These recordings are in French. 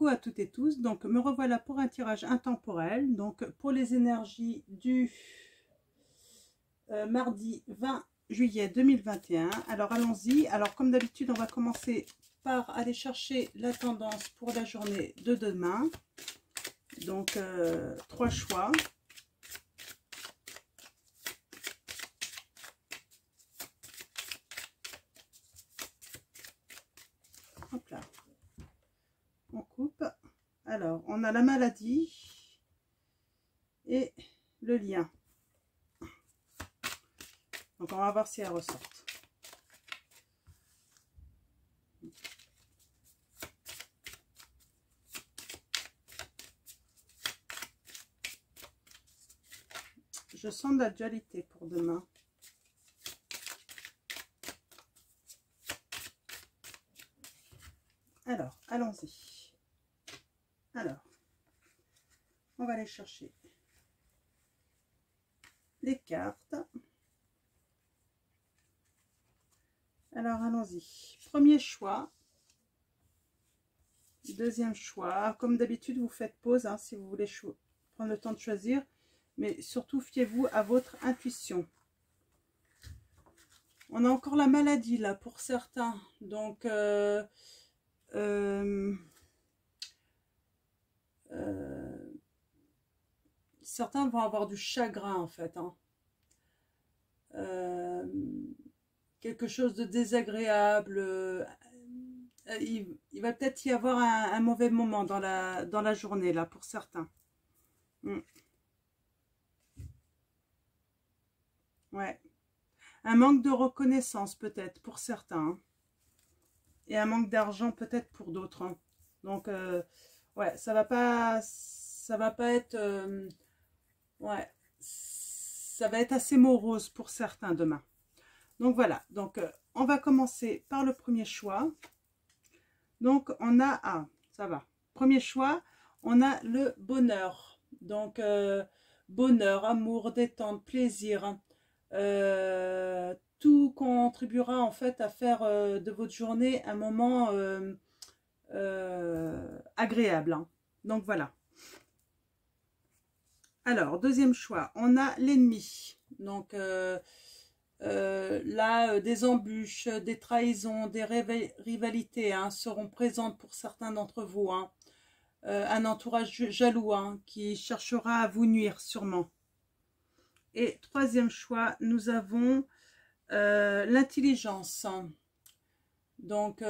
Coucou à toutes et tous, donc me revoilà pour un tirage intemporel, donc pour les énergies du mardi 20 juillet 2021. Alors allons-y, alors comme d'habitude on va commencer par aller chercher la tendance pour la journée de demain, donc 3 choix. Hop là. On coupe. Alors, on a la maladie et le lien. Donc, on va voir si elles ressortent. Je sens de la dualité pour demain. Alors, allons-y. Alors, on va aller chercher les cartes. Alors, allons-y. Premier choix. Deuxième choix. Comme d'habitude, vous faites pause hein, si vous voulez prendre le temps de choisir. Mais surtout, fiez-vous à votre intuition. On a encore la maladie là pour certains. Donc, certains vont avoir du chagrin en fait. Hein. Quelque chose de désagréable. Il va peut-être y avoir un mauvais moment dans la journée là pour certains. Ouais. Un manque de reconnaissance peut-être pour certains. Hein. Et un manque d'argent peut-être pour d'autres. Hein. Donc, ouais, ça va pas être... ouais, ça va être assez morose pour certains demain. Donc, voilà. Donc, on va commencer par le premier choix. Donc, on a... Ah, ça va. Premier choix, on a le bonheur. Donc, bonheur, amour, détente, plaisir. Tout contribuera en fait à faire de votre journée un moment agréable. Hein. Donc voilà. Alors, deuxième choix, on a l'ennemi. Donc là, des embûches, des trahisons, des rivalités hein, seront présentes pour certains d'entre vous. Hein. Un entourage jaloux hein, qui cherchera à vous nuire sûrement. Et troisième choix, nous avons l'intelligence. Donc,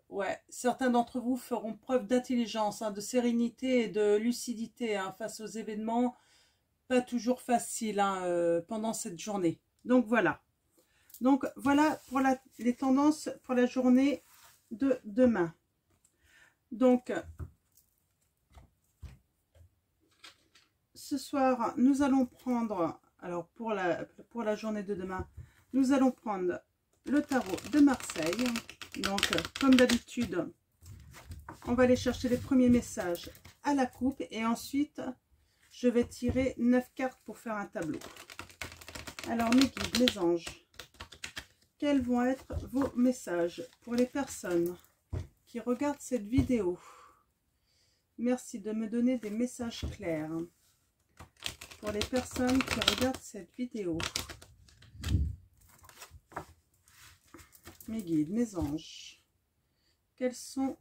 ouais, certains d'entre vous feront preuve d'intelligence, hein, de sérénité et de lucidité hein, face aux événements pas toujours faciles hein, pendant cette journée. Donc, voilà. Donc, voilà pour les tendances pour la journée de demain. Donc, ce soir, nous allons prendre, alors pour la journée de demain, nous allons prendre le tarot de Marseille. Donc, comme d'habitude, on va aller chercher les premiers messages à la coupe et ensuite, je vais tirer 9 cartes pour faire un tableau. Alors, mes guides, mes anges, quels vont être vos messages pour les personnes qui regardent cette vidéo? Merci de me donner des messages clairs. Pour les personnes qui regardent cette vidéo. Mes guides, mes anges, quels sont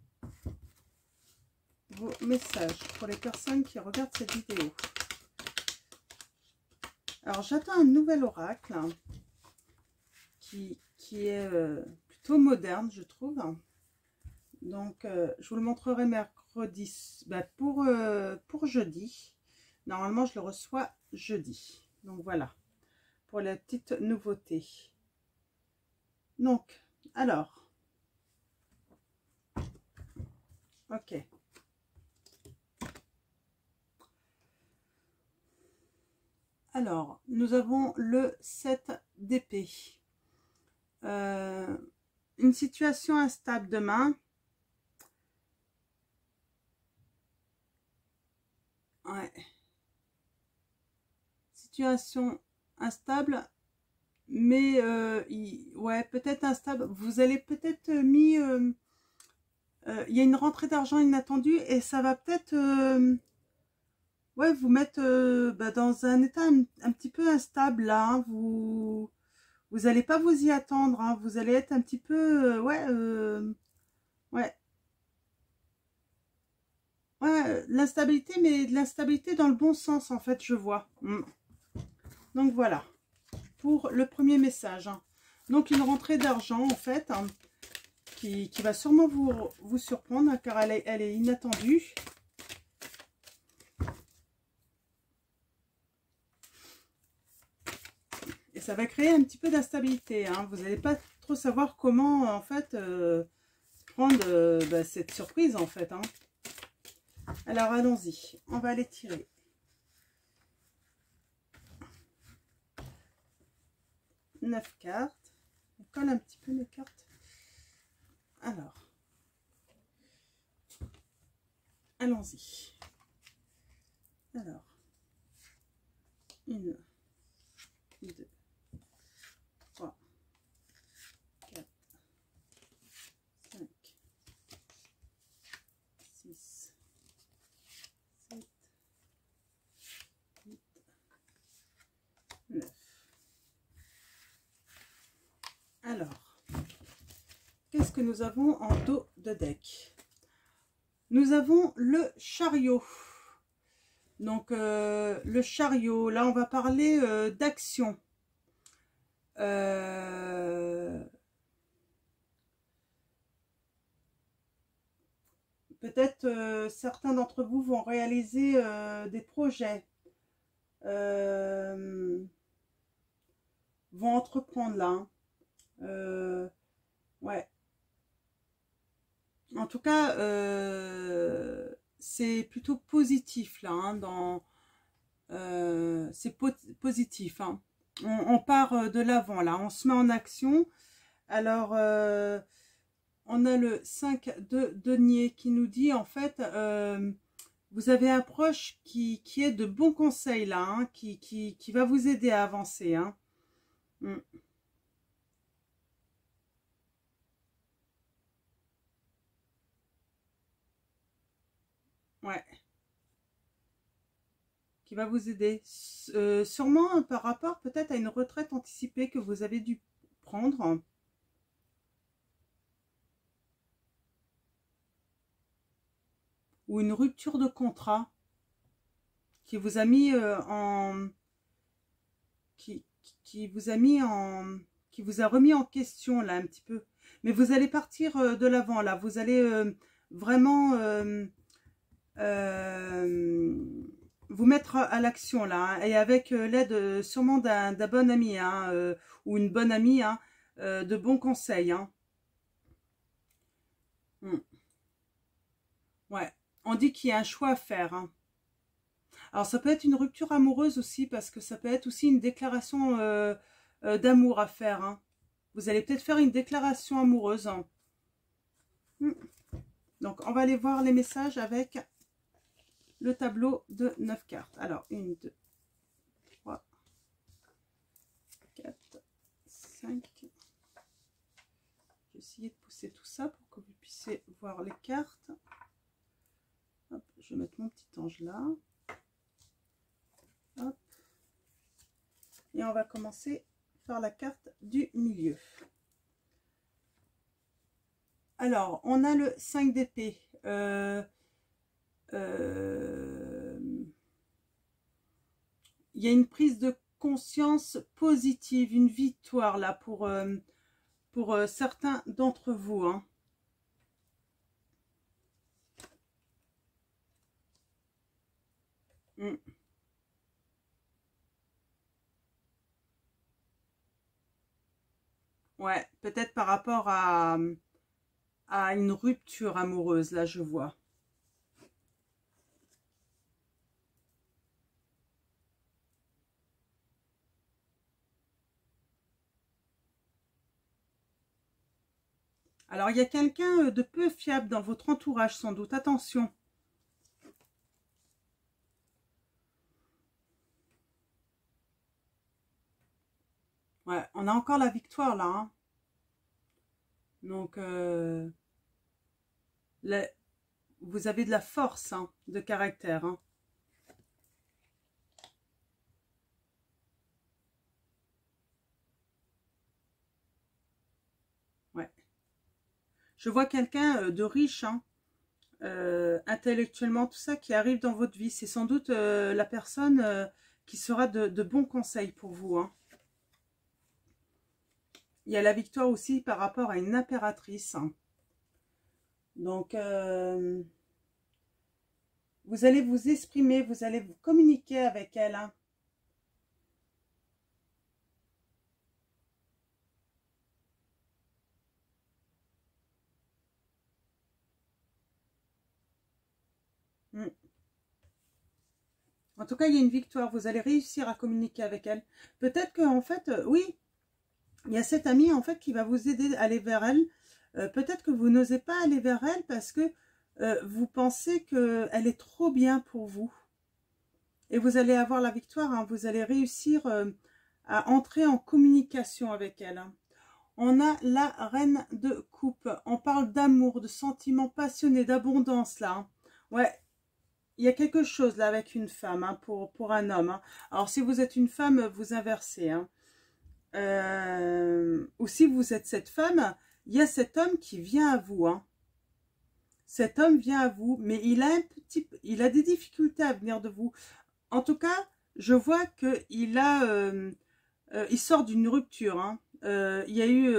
vos messages pour les personnes qui regardent cette vidéo? Alors, j'attends un nouvel oracle hein, qui est plutôt moderne, je trouve. Donc, je vous le montrerai mercredi, pour jeudi. Normalement, je le reçois jeudi. Donc, voilà, pour la petite nouveauté. Donc, alors, ok. Alors, nous avons le 7 d'épée. Une situation instable demain. Ouais. Situation instable, mais ouais, peut-être instable. Vous allez peut-être mis il y a une rentrée d'argent inattendue et ça va peut-être ouais, vous mettre bah, dans un état un petit peu instable là. Hein. Vous n'allez pas vous y attendre. Hein. Vous allez être un petit peu ouais, ouais, l'instabilité, mais de l'instabilité dans le bon sens en fait, je vois. Donc voilà, pour le premier message. Hein. Donc une rentrée d'argent en fait, hein, qui va sûrement vous surprendre, hein, car elle est inattendue. Et ça va créer un petit peu d'instabilité. Hein. Vous n'allez pas trop savoir comment en fait prendre bah, cette surprise en fait. Hein. Alors allons-y, on va aller tirer. Neuf cartes. On colle un petit peu mes cartes. Alors, allons-y. Alors, 1, 2, 3, 4, 5, 6, 7, 8, 9. Alors, qu'est-ce que nous avons en dos de deck? Nous avons le chariot. Donc, le chariot, là, on va parler d'action. Peut-être certains d'entre vous vont réaliser des projets, vont entreprendre là. Hein. Ouais. En tout cas, c'est plutôt positif là. Hein, c'est positif. Hein. On part de l'avant là, on se met en action. Alors, on a le 5 de denier qui nous dit en fait, vous avez un proche qui est de bons conseils là, hein, qui va vous aider à avancer. Hein. Ouais. Qui va vous aider. Sûrement par rapport peut-être à une retraite anticipée que vous avez dû prendre. Ou une rupture de contrat qui vous a mis qui vous a mis qui vous a remis en question là un petit peu. Mais vous allez partir de l'avant là. Vous allez vraiment vous mettre à l'action là. Hein, et avec l'aide sûrement d'un bon ami hein, ou une bonne amie hein, de bons conseils. Hein. Ouais. On dit qu'il y a un choix à faire. Hein. Alors ça peut être une rupture amoureuse aussi, parce que ça peut être aussi une déclaration d'amour à faire. Hein. Vous allez peut-être faire une déclaration amoureuse. Hein. Donc on va aller voir les messages avec le tableau de 9 cartes. Alors 1, 2, 3, 4, 5. Je vais essayer de pousser tout ça pour que vous puissiez voir les cartes. Hop, je vais mettre mon petit ange là. Hop. Et on va commencer par la carte du milieu. Alors, on a le 5 d'épée. Il y a une prise de conscience positive, une victoire là pour certains d'entre vous. Hein. Ouais, peut-être par rapport à une rupture amoureuse, là je vois. Alors il y a quelqu'un de peu fiable dans votre entourage sans doute, attention. Ouais, on a encore la victoire là. Hein. Donc vous avez de la force hein, de caractère. Hein. Ouais. Je vois quelqu'un de riche, hein, intellectuellement, tout ça, qui arrive dans votre vie. C'est sans doute la personne qui sera de bons conseils pour vous. Hein. Il y a la victoire aussi par rapport à une impératrice. Hein. Donc, vous allez vous exprimer, vous allez vous communiquer avec elle. Hein. Mm. En tout cas, il y a une victoire. Vous allez réussir à communiquer avec elle. Peut-être qu'en fait, oui, il y a cette amie en fait qui va vous aider à aller vers elle. Peut-être que vous n'osez pas aller vers elle parce que vous pensez qu'elle est trop bien pour vous. Et vous allez avoir la victoire. Hein. Vous allez réussir à entrer en communication avec elle. Hein. On a la reine de coupe. On parle d'amour, de sentiments passionnés, d'abondance là. Hein. Ouais. Il y a quelque chose là avec une femme, hein, pour un homme. Hein. Alors, si vous êtes une femme, vous inversez. Hein. Ou si vous êtes cette femme, il y a cet homme qui vient à vous. Hein. Cet homme vient à vous, mais il a des difficultés à venir de vous. En tout cas, je vois qu'il il sort d'une rupture. Hein. Il y a eu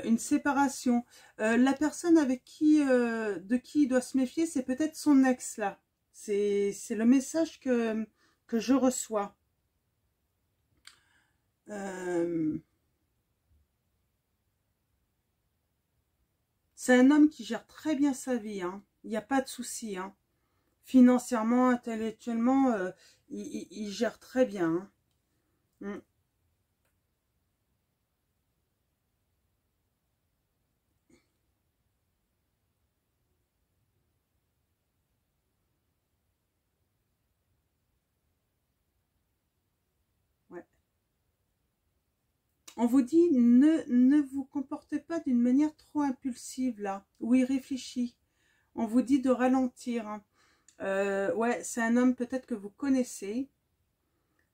une séparation. La personne avec de qui il doit se méfier, c'est peut-être son ex là. C'est le message que je reçois. C'est un homme qui gère très bien sa vie. Hein. Il n'y a pas de souci. Hein. Financièrement, intellectuellement, il gère très bien. Hein. Ouais. On vous dit, ne vous comportez pas d'une manière trop impulsive, là. Oui, réfléchis. On vous dit de ralentir. Hein. Ouais, c'est un homme peut-être que vous connaissez.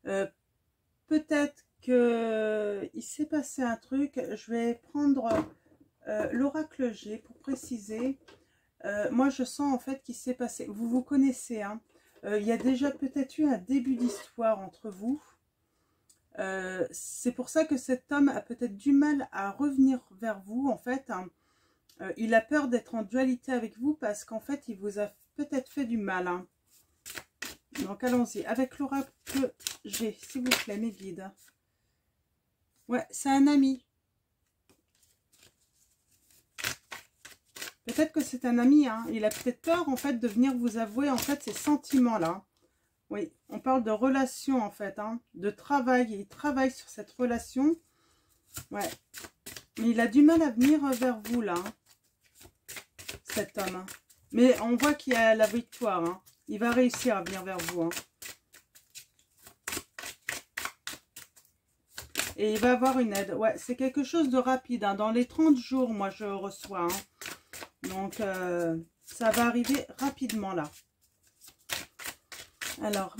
Peut-être qu'il s'est passé un truc. Je vais prendre l'oracle G pour préciser. Moi, je sens en fait qu'il s'est passé. Vous vous connaissez. Hein. Il y a déjà peut-être eu un début d'histoire entre vous. C'est pour ça que cet homme a peut-être du mal à revenir vers vous, en fait. Hein. Il a peur d'être en dualité avec vous parce qu'en fait, il vous a peut-être fait du mal. Hein. Donc, allons-y. Avec l'oracle G, s'il vous plaît, mes guides. Ouais, c'est un ami. Peut-être que c'est un ami. Hein. Il a peut-être peur, en fait, de venir vous avouer, en fait, ces sentiments-là. Oui, on parle de relation, en fait, hein, de travail. Il travaille sur cette relation. Ouais. Mais il a du mal à venir vers vous, là. Hein, cet homme. Hein. Mais on voit qu'il y a la victoire. Hein. Il va réussir à venir vers vous. Hein. Et il va avoir une aide. Ouais, c'est quelque chose de rapide. Hein. Dans les 30 jours, moi, je reçois. Hein. Donc, ça va arriver rapidement, là. Alors,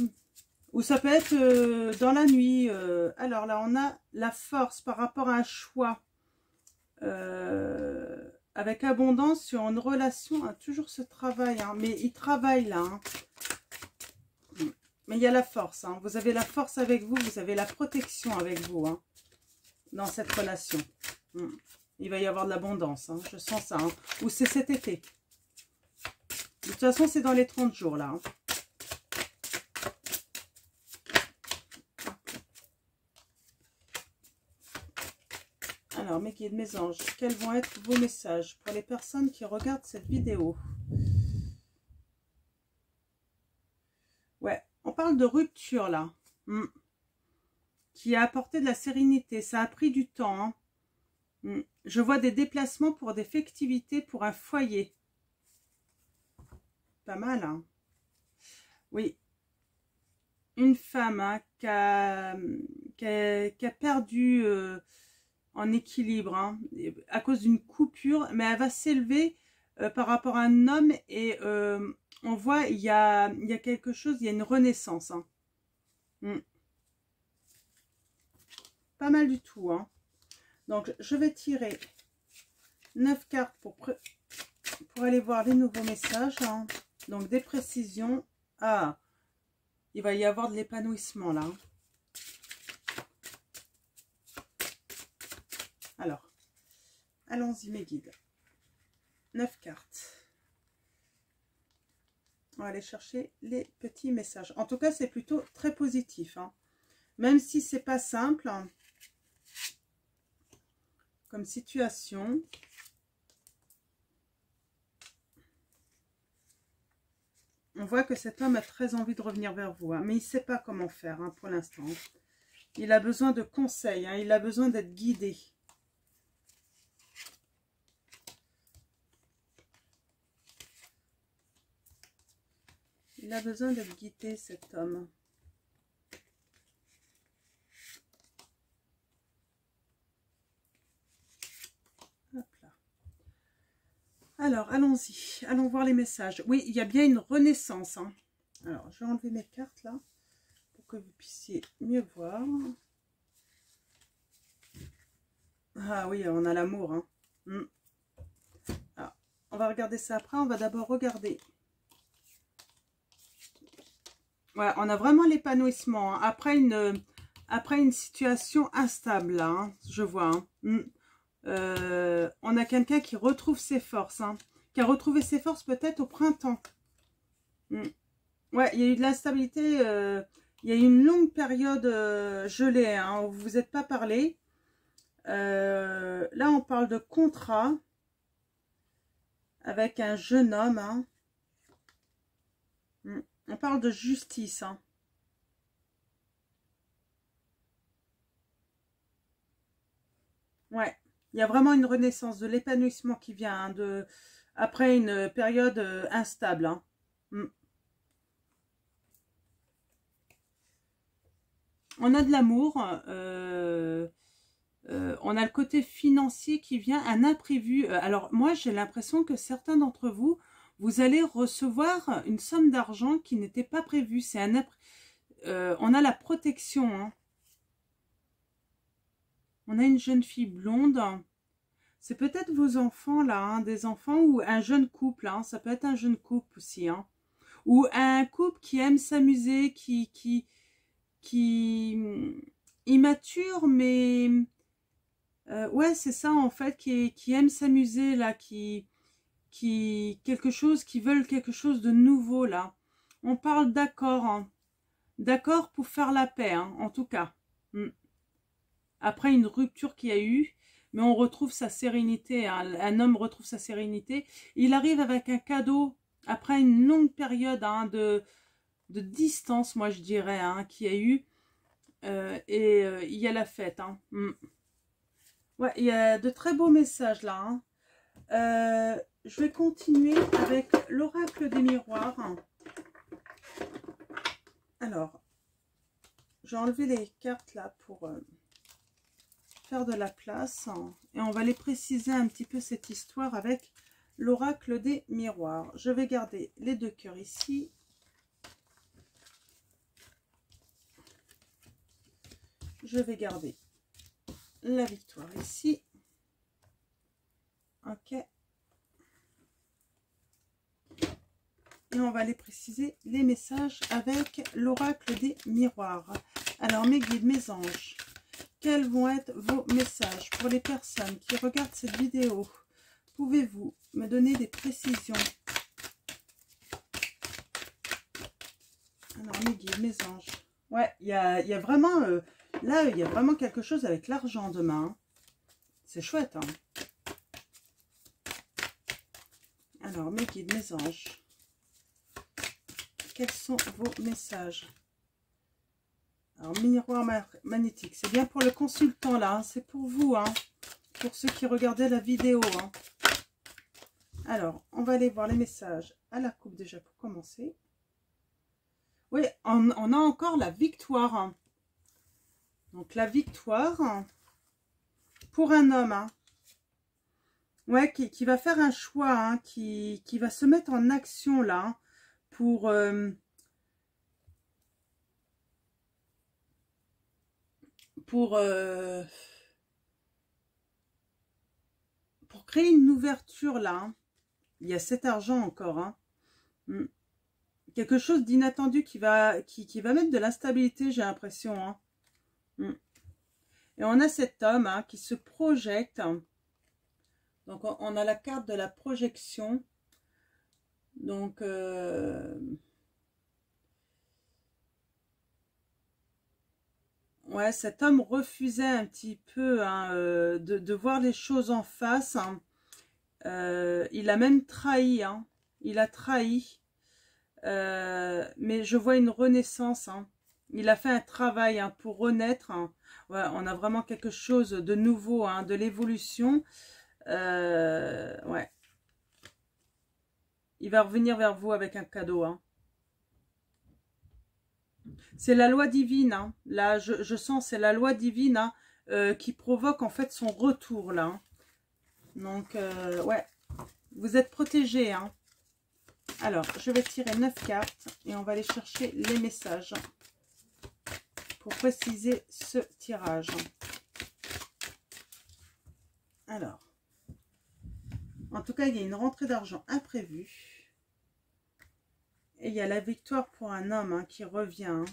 ou ça peut être dans la nuit. Alors là, on a la force par rapport à un choix. Avec abondance sur une relation. Hein, toujours ce travail. Hein, mais il travaille là. Hein. Mais il y a la force. Hein, vous avez la force avec vous. Vous avez la protection avec vous. Hein, dans cette relation. Il va y avoir de l'abondance. Hein, je sens ça. Hein, ou c'est cet été. De toute façon, c'est dans les 30 jours là. Hein. Alors, mes guides, mes anges, quels vont être vos messages pour les personnes qui regardent cette vidéo? Ouais, on parle de rupture, là. Qui a apporté de la sérénité. Ça a pris du temps. Hein. Je vois des déplacements pour des festivités, pour un foyer. Pas mal, hein. Oui. Une femme hein, qui a perdu... en équilibre, hein, à cause d'une coupure, mais elle va s'élever par rapport à un homme et on voit il y a quelque chose, il y a une renaissance. Hein. Pas mal du tout. Hein. Donc je vais tirer 9 cartes pour aller voir les nouveaux messages. Hein. Donc des précisions. Ah, il va y avoir de l'épanouissement là. Alors, allons-y mes guides. 9 cartes. On va aller chercher les petits messages. En tout cas, c'est plutôt très positif. Hein. Même si c'est pas simple hein, comme situation. On voit que cet homme a très envie de revenir vers vous. Hein, mais il ne sait pas comment faire hein, pour l'instant. Il a besoin de conseils. Hein, il a besoin d'être guidé. Il a besoin d'être guidé, cet homme. Hop là. Alors, allons-y. Allons voir les messages. Oui, il y a bien une renaissance. Hein. Alors, je vais enlever mes cartes là, pour que vous puissiez mieux voir. Ah oui, on a l'amour. Hein. Alors, on va regarder ça après. On va d'abord regarder. Ouais, on a vraiment l'épanouissement. Hein. Après une situation instable, là, hein, je vois. Hein. On a quelqu'un qui retrouve ses forces. Hein, qui a retrouvé ses forces peut-être au printemps. Ouais, il y a eu de l'instabilité. Il y a eu une longue période gelée, hein, où vous vous êtes pas parlé. Là, on parle de contrat avec un jeune homme. Hein. On parle de justice. Hein. Ouais, il y a vraiment une renaissance, de l'épanouissement qui vient hein, après une période instable. Hein. On a de l'amour. On a le côté financier qui vient, un imprévu. Alors moi, j'ai l'impression que certains d'entre vous, vous allez recevoir une somme d'argent qui n'était pas prévue. C'est on a la protection. Hein. On a une jeune fille blonde. C'est peut-être vos enfants là, hein, des enfants ou un jeune couple. Hein, ça peut être un jeune couple aussi. Hein, ou un couple qui aime s'amuser, qui immature, mais ouais, c'est ça en fait, qui aime s'amuser là, quelque chose, qui veulent quelque chose de nouveau là. On parle d'accord, hein. D'accord pour faire la paix, hein, en tout cas. Après une rupture qu'il y a eu, mais on retrouve sa sérénité, hein. Un homme retrouve sa sérénité. Il arrive avec un cadeau après une longue période hein, de distance, moi je dirais, hein, qu'il y a eu. Il y a la fête. Hein. Ouais, il y a de très beaux messages là. Hein. Je vais continuer avec l'oracle des miroirs. Alors, j'ai enlevé les cartes là pour faire de la place. Hein, et on va les préciser un petit peu cette histoire avec l'oracle des miroirs. Je vais garder les 2 cœurs ici. Je vais garder la victoire ici. Ok. Et on va aller préciser les messages avec l'oracle des miroirs. Alors mes guides, mes anges, quels vont être vos messages pour les personnes qui regardent cette vidéo? Pouvez-vous me donner des précisions? Alors mes guides, mes anges. Ouais, il y a vraiment... là, il y a vraiment quelque chose avec l'argent demain. C'est chouette, hein. Alors, mes guides, mes anges, quels sont vos messages? Alors, miroir magnétique, c'est bien pour le consultant, là. Hein, c'est pour vous, hein, pour ceux qui regardaient la vidéo. Hein. Alors, on va aller voir les messages à la coupe, déjà, pour commencer. Oui, on a encore la victoire. Hein. Donc, la victoire pour un homme. Hein. Ouais, qui va faire un choix, hein, qui va se mettre en action là, hein, pour... pour, euh, pour créer une ouverture là. Hein. Il y a cet argent encore. Hein. Mm. Quelque chose d'inattendu qui va mettre de l'instabilité, j'ai l'impression. Hein. Mm. Et on a cet homme hein, qui se projette. Donc, on a la carte de la projection. Donc, ouais, cet homme refusait un petit peu hein, de voir les choses en face. Hein. Il a même trahi. Hein. Il a trahi. Mais je vois une renaissance. Hein. Il a fait un travail hein, pour renaître. Hein. Ouais, on a vraiment quelque chose de nouveau, hein, de l'évolution. Ouais. Il va revenir vers vous avec un cadeau. Hein. C'est la loi divine. Hein. Là, je sens, c'est la loi divine hein, qui provoque en fait son retour là. Hein. Donc, ouais, vous êtes protégés. Hein. Alors, je vais tirer 9 cartes et on va aller chercher les messages pour préciser ce tirage. Alors, en tout cas, il y a une rentrée d'argent imprévue. Et il y a la victoire pour un homme hein, qui revient. Hein,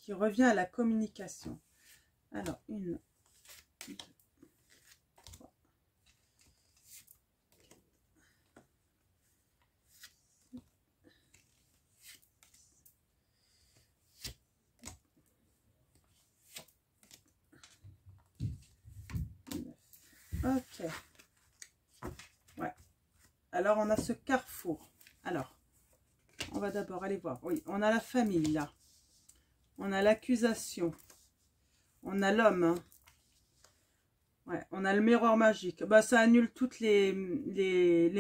qui revient à la communication. Alors, 1, 2, 3, 9. Ok. Ouais. Alors, on a ce carrefour. Alors, on va d'abord aller voir. Oui, on a la famille, là. On a l'accusation. On a l'homme. Hein. Ouais, on a le miroir magique. Bah, ça annule toutes les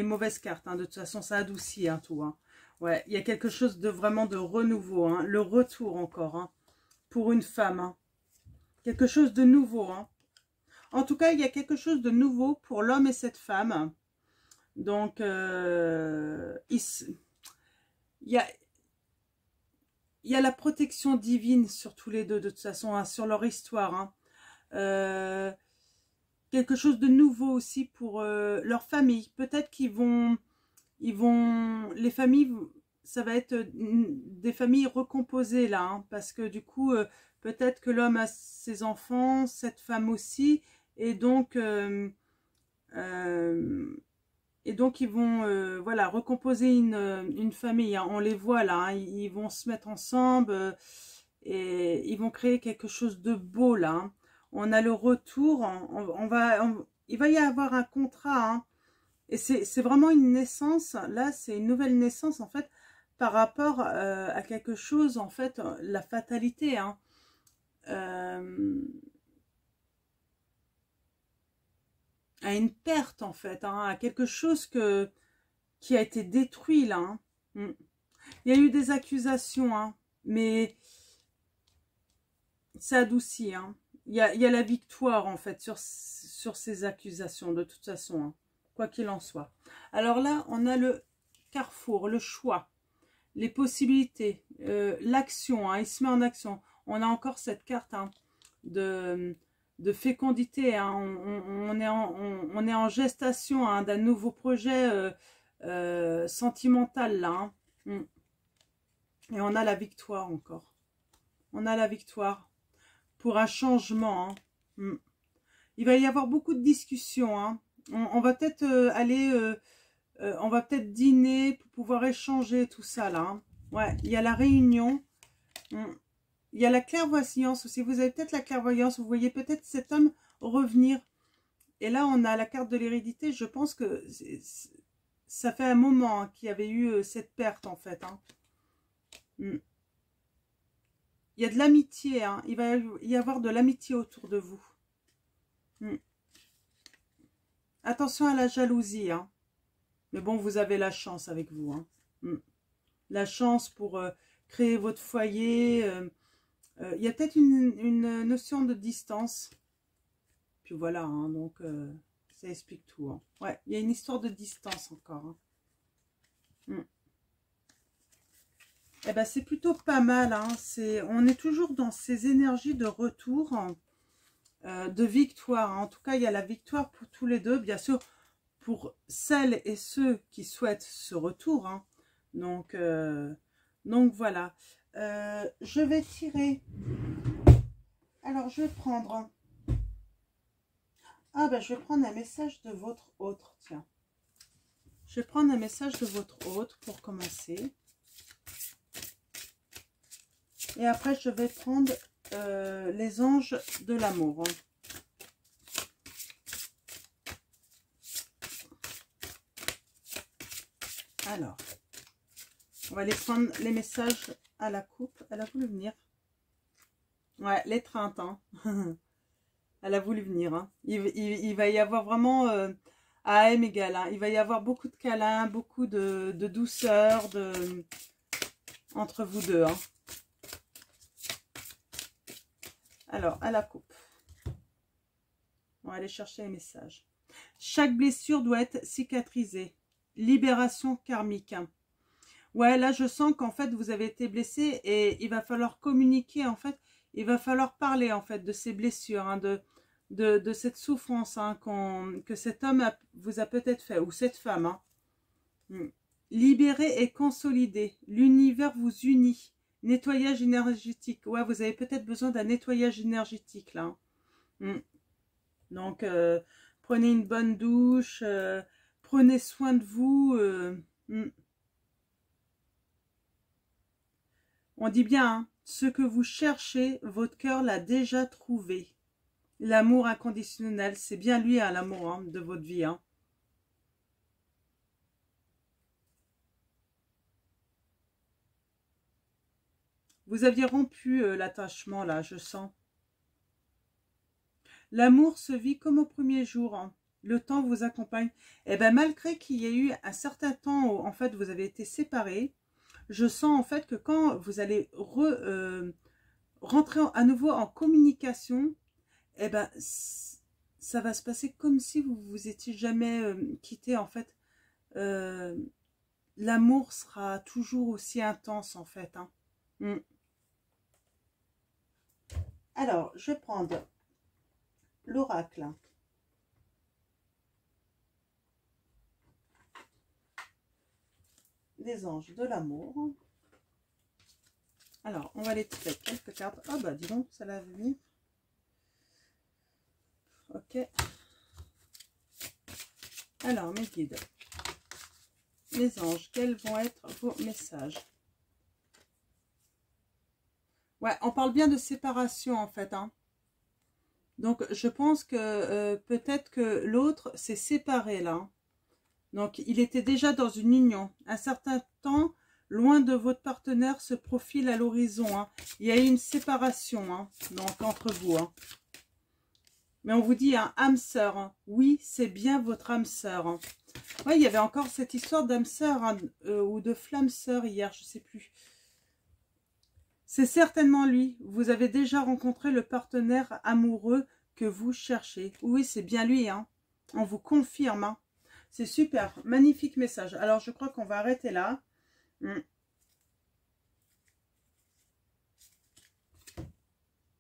mauvaises cartes. Hein. De toute façon, ça adoucit hein, tout. Hein. Ouais, il y a quelque chose de vraiment de renouveau. Hein. Le retour encore. Hein, pour une femme. Hein. Quelque chose de nouveau. Hein. En tout cas, il y a quelque chose de nouveau pour l'homme et cette femme. Donc, il y a la protection divine sur tous les deux, de toute façon, hein, sur leur histoire. Hein. Quelque chose de nouveau aussi pour leur famille. Peut-être les familles, ça va être des familles recomposées là, hein, parce que du coup, peut-être que l'homme a ses enfants, cette femme aussi, et donc ils vont voilà recomposer une famille. Hein. On les voit là, hein, ils vont se mettre ensemble et ils vont créer quelque chose de beau là. Hein. On a le retour, il va y avoir un contrat, hein, et c'est vraiment une naissance, là c'est une nouvelle naissance en fait, par rapport à quelque chose, en fait, la fatalité, hein. À une perte en fait, hein, à quelque chose qui a été détruit là. Hein. Il y a eu des accusations, hein, mais ça adoucit, hein. Il y a la victoire en fait sur ces accusations de toute façon, hein, quoi qu'il en soit. Alors là, on a le carrefour, le choix, les possibilités, l'action, hein, il se met en action. On a encore cette carte hein, de fécondité, hein. On est en gestation hein, d'un nouveau projet sentimental là. Hein. Et on a la victoire encore. On a la victoire. Pour un changement. Hein. Il va y avoir beaucoup de discussions. Hein. On va peut-être aller, on va peut-être dîner pour pouvoir échanger tout ça là. Hein. Ouais, il y a la réunion. Il y a la clairvoyance aussi. Vous avez peut-être la clairvoyance. Vous voyez peut-être cet homme revenir. Et là, on a la carte de l'hérédité. Je pense que ça fait un moment hein, qu'il y avait eu cette perte en fait. Hein. Il y a de l'amitié, hein. Il va y avoir de l'amitié autour de vous. Attention à la jalousie. Hein. Mais bon, vous avez la chance avec vous. Hein. La chance pour créer votre foyer. Il y a peut-être une notion de distance. Puis voilà, hein, donc ça explique tout. Hein. Ouais, il y a une histoire de distance encore. Hein. Eh ben, c'est plutôt pas mal. Hein. On est toujours dans ces énergies de retour, hein, de victoire. Hein. En tout cas, il y a la victoire pour tous les deux. Bien sûr, pour celles et ceux qui souhaitent ce retour. Hein. Donc voilà. Je vais tirer. Alors, je vais prendre... Ah ben, je vais prendre un message de votre hôte. Tiens. Je vais prendre un message de votre hôte pour commencer. Et après, je vais prendre les anges de l'amour. Alors, on va aller prendre les messages à la coupe. Elle a voulu venir. Ouais, l'étreinte. Hein. Elle a voulu venir. Hein. Il va y avoir vraiment AM égal. Hein. Il va y avoir beaucoup de câlins, beaucoup de douceur entre vous deux. Hein. Alors, à la coupe. On va aller chercher les messages. Chaque blessure doit être cicatrisée. Libération karmique. Ouais, là, je sens qu'en fait, vous avez été blessé et il va falloir communiquer, en fait. Il va falloir parler, en fait, de ces blessures, hein, de cette souffrance hein, que cet homme vous a peut-être fait, ou cette femme. Hein. Libérer et consolider. L'univers vous unit. Nettoyage énergétique. Ouais, vous avez peut-être besoin d'un nettoyage énergétique, là. Hein. Donc, prenez une bonne douche, prenez soin de vous. On dit bien, hein, ce que vous cherchez, votre cœur l'a déjà trouvé. L'amour inconditionnel, c'est bien lui, hein, l'amour hein, de votre vie. Hein. Vous aviez rompu l'attachement, là, je sens. L'amour se vit comme au premier jour. Hein. Le temps vous accompagne. Et bien, malgré qu'il y ait eu un certain temps où, en fait, vous avez été séparés, je sens, en fait, que quand vous allez rentrer à nouveau en communication, eh ben, ça va se passer comme si vous vous étiez jamais quitté, en fait. L'amour sera toujours aussi intense, en fait. Hein. Alors, je vais prendre l'oracle. Les anges de l'amour. Alors, on va aller tirer quelques cartes. Ah bah, dis donc, ça l'a mis. Ok. Alors, mes guides. Les anges, quels vont être vos messages? Ouais, on parle bien de séparation, en fait. Hein. Donc, je pense que peut-être que l'autre s'est séparé, là. Hein. Donc, il était déjà dans une union. Un certain temps, loin de votre partenaire, se profile à l'horizon. Hein. Il y a eu une séparation hein, donc, entre vous. Hein. Mais on vous dit un âme sœur. Hein. Oui, c'est bien votre âme sœur. Hein. Ouais, il y avait encore cette histoire d'âme sœur hein, ou de flamme sœur hier, je ne sais plus. C'est certainement lui. Vous avez déjà rencontré le partenaire amoureux que vous cherchez. Oui, c'est bien lui. Hein. On vous confirme. Hein. C'est super, magnifique message. Alors, je crois qu'on va arrêter là.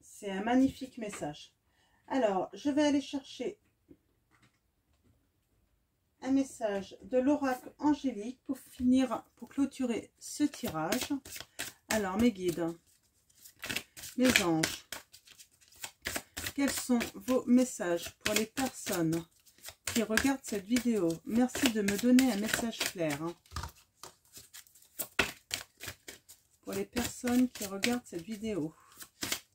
C'est un magnifique message. Alors, je vais aller chercher un message de l'oracle angélique pour finir, pour clôturer ce tirage. Alors, mes guides, mes anges, quels sont vos messages pour les personnes qui regardent cette vidéo? Merci de me donner un message clair. Hein. Pour les personnes qui regardent cette vidéo,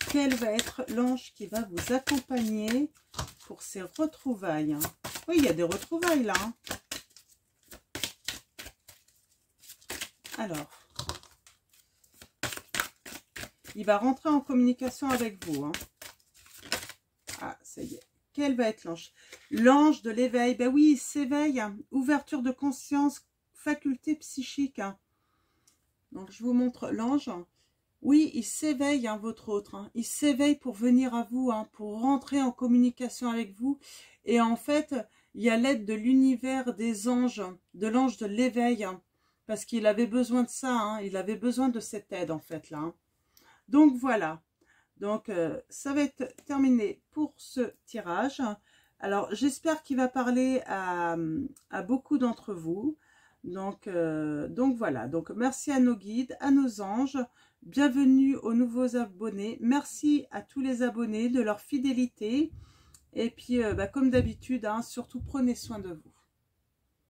quel va être l'ange qui va vous accompagner pour ces retrouvailles? Oui, il y a des retrouvailles là. Hein. Alors, il va rentrer en communication avec vous. Hein. Ah, ça y est. Quel va être l'ange? L'ange de l'éveil. Ben oui, il s'éveille. Hein. Ouverture de conscience, faculté psychique. Hein. Donc, je vous montre l'ange. Oui, il s'éveille, hein, votre autre. Hein. Il s'éveille pour venir à vous, hein, pour rentrer en communication avec vous. Et en fait, il y a l'aide de l'univers des anges, de l'ange de l'éveil, hein, parce qu'il avait besoin de ça. Hein, il avait besoin de cette aide, en fait, là. Hein. Donc, voilà. Donc, ça va être terminé pour ce tirage. Alors, j'espère qu'il va parler à beaucoup d'entre vous. Donc voilà. Donc, merci à nos guides, à nos anges. Bienvenue aux nouveaux abonnés. Merci à tous les abonnés de leur fidélité. Et puis, comme d'habitude, hein, surtout prenez soin de vous.